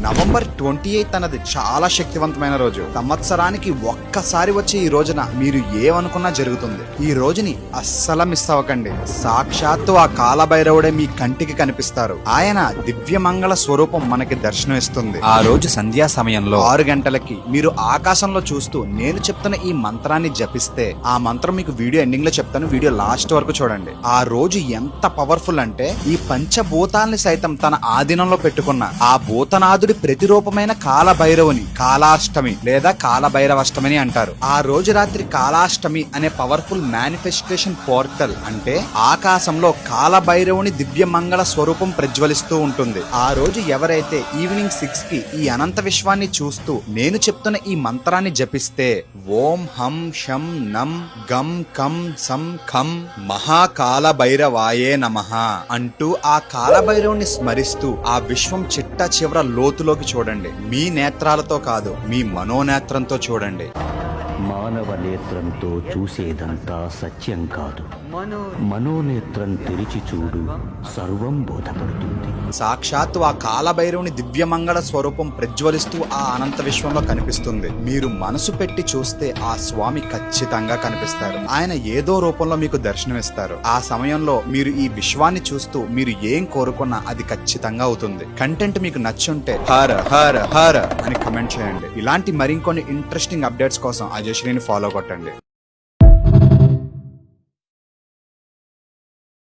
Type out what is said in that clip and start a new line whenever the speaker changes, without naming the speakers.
November 28 అన్నది చాలా శక్తివంతమైన రోజు. సంవత్సరానికి ఒక్కసారి వచ్చే ఈ రోజున మీరు ఏమనుకున్నా జరుగుతుంది. ఈ రోజుని అస్సలు మిస్ అవ్వకండి. సాక్షాత్తు ఆ కాలభైరవుడే మీ కంటికి కనిపిస్తారు. ఆయన దివ్యమంగళ స్వరూపం మనకి దర్శనం ఇస్తుంది. ఆ రోజు సంధ్యా సమయంలో 6 గంటలకి మీరు ఆకాశంలో చూస్తూ నేను చెప్తున్న ఈ మంత్రాన్ని జపిస్తే, ఆ మంత్రం మీకు వీడియో ఎండింగ్ లో చెప్తాను, వీడియో లాస్ట్ వరకు చూడండి. ఆ రోజు ఎంత పవర్ఫుల్ అంటే ఈ పంచభూతాల్ని సైతం తన ఆధీనంలో పెట్టుకున్న ఆ భూతనాథుడి ప్రతిరూపమైన కాలభైరవుని కాలాష్టమి లేదా కాలభైరవాష్టమి అంటారు. ఆ రోజు రాత్రి కాలాష్టమి అనే పవర్ఫుల్ మేనిఫెస్టేషన్ పోర్టల్ అంటే ఆకాశంలో కాలభైరవుని దివ్య మంగళ స్వరూపం ప్రజ్వలిస్తూ ఉంటుంది. ఆ రోజు ఎవరైతే ఈవినింగ్ 6 కి ఈ అనంత విశ్వాన్ని చూస్తూ నేను చెప్తున్న ఈ మంత్రాన్ని జపిస్తే, ఓం హం శం నం గం కం సం ఖం మహాకాలభైరవాయే నమః అంటూ ఆ కాలభైరవుని స్మరిస్తూ ఆ విశ్వం చిట్ట చివర లోతులోకి చూడండి. మీ నేత్రాలతో కాదు, మీ మనోనేత్రంతో చూడండి.
మానవ నేత్రంతో చూసేదంతా సత్యం కాదు, మనోనేత్రం తెరిచి చూడు, సర్వం బోధపడుతుంది.
సాక్షాత్తు ఆ కాలభైరవుని దివ్యమంగళ స్వరూపం ప్రజ్వలిస్తూ ఆ అనంత విశ్వంలో కనిపిస్తుంది. మీరు మనసు పెట్టి చూస్తే ఆ స్వామి ఖచ్చితంగా కనిపిస్తారు. ఆయన ఏదో రూపంలో మీకు దర్శనమిస్తారు. ఆ సమయంలో మీరు ఈ విశ్వాన్ని చూస్తూ మీరు ఏం కోరుకున్నా అది ఖచ్చితంగా అవుతుంది. కంటెంట్ మీకు నచ్చుంటే హర హర హర అని కమెంట్ చేయండి. ఇలాంటి మరికొన్ని ఇంట్రెస్టింగ్ అప్డేట్స్ కోసం అజయశ్రీని ఫాలో కొట్టండి.